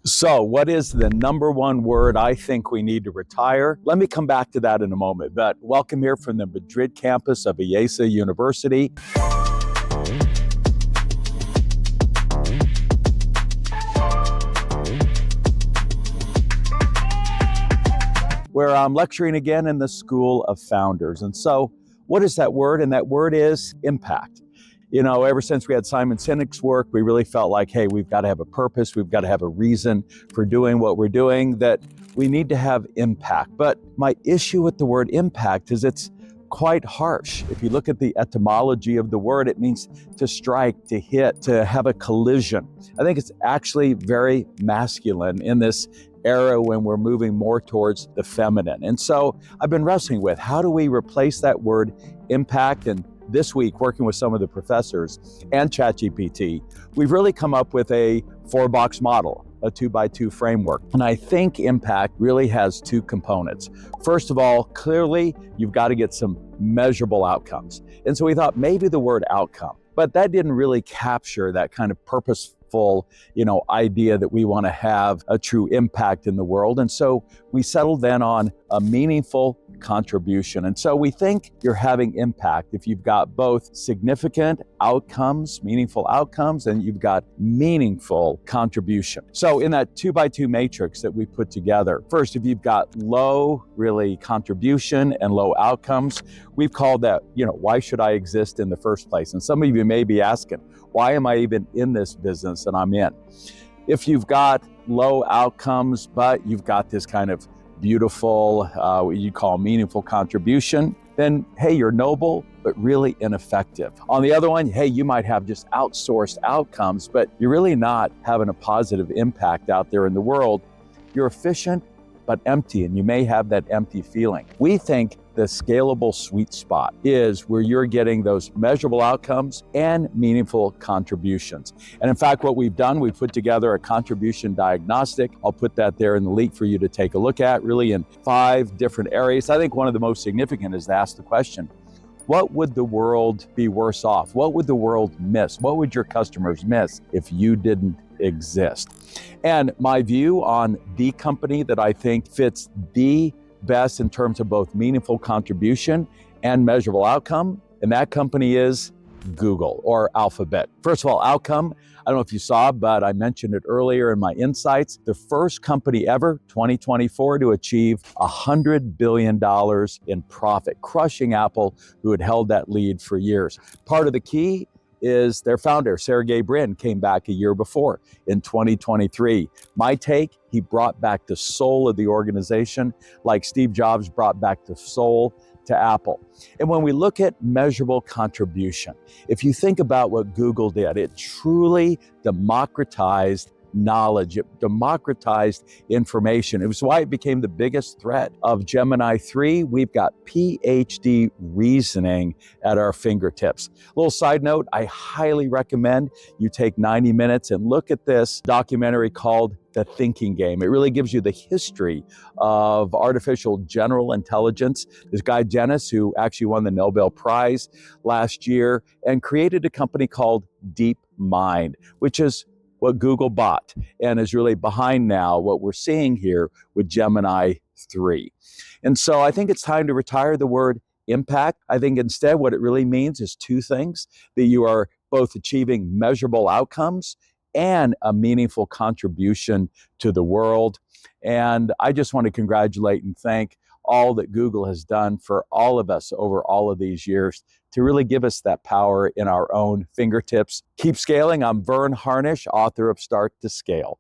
So, what is the number one word I think we need to retire? Let me come back to that in a moment. But welcome here from the Madrid campus of IESE University. Where I'm lecturing again in the School of Founders. And so, what is that word? And that word is impact. You know, ever since we had Simon Sinek's work, we really felt like, hey, we've got to have a purpose, we've got to have a reason for doing what we're doing, that we need to have impact. But my issue with the word impact is it's quite harsh. If you look at the etymology of the word, it means to strike, to hit, to have a collision. I think it's actually very masculine in this era when we're moving more towards the feminine. And so I've been wrestling with, how do we replace that word impact? And this week, working with some of the professors and ChatGPT, we've really come up with a 4-box model, a 2x2 framework. And I think impact really has two components. First of all, clearly, you've got to get some measurable outcomes. And so we thought maybe the word outcome, but that didn't really capture that kind of purposeful idea that we want to have a true impact in the world. And so we settled then on a meaningful contribution. And so we think you're having impact if you've got both significant outcomes, meaningful outcomes, and you've got meaningful contribution. So in that 2x2 matrix that we put together, first, if you've got low really contribution and low outcomes, we've called that, why should I exist in the first place? And some of you may be asking, why am I even in this business that I'm in? If you've got low outcomes, but you've got this kind of beautiful, what you call meaningful contribution, then hey, you're noble, but really ineffective. On the other one, hey, you might have just outsourced outcomes, but you're really not having a positive impact out there in the world. You're efficient, but empty, and you may have that empty feeling. We think the scalable sweet spot is where you're getting those measurable outcomes and meaningful contributions. And in fact, what we've done, we've put together a contribution diagnostic. I'll put that there in the link for you to take a look at, really in 5 different areas. I think one of the most significant is to ask the question, what would the world be worse off? What would the world miss? What would your customers miss if you didn't exist? And my view on the company that I think fits the best in terms of both meaningful contribution and measurable outcome, and that company is Google or Alphabet. First of all, outcome, I don't know if you saw, but I mentioned it earlier in my insights, the first company ever, 2024, to achieve $100 billion in profit, crushing Apple, who had held that lead for years. Part of the key is their founder, Sergey Brin, came back a year before in 2023. My take, he brought back the soul of the organization like Steve Jobs brought back the soul to Apple. And when we look at measurable contribution, if you think about what Google did, it truly democratized knowledge. It democratized information. It was why it became the biggest threat of Gemini 3. We've got PhD reasoning at our fingertips. A little side note, I highly recommend you take 90 minutes and look at this documentary called The Thinking Game. It really gives you the history of artificial general intelligence. This guy, Dennis, who actually won the Nobel Prize last year and created a company called DeepMind, which is what Google bought and is really behind now what we're seeing here with Gemini 3. And so I think it's time to retire the word impact. I think instead what it really means is 2 things, that you are both achieving measurable outcomes and a meaningful contribution to the world. And I just want to congratulate and thank all that Google has done for all of us over all of these years to really give us that power in our own fingertips. Keep scaling. I'm Verne Harnish, author of Start to Scale.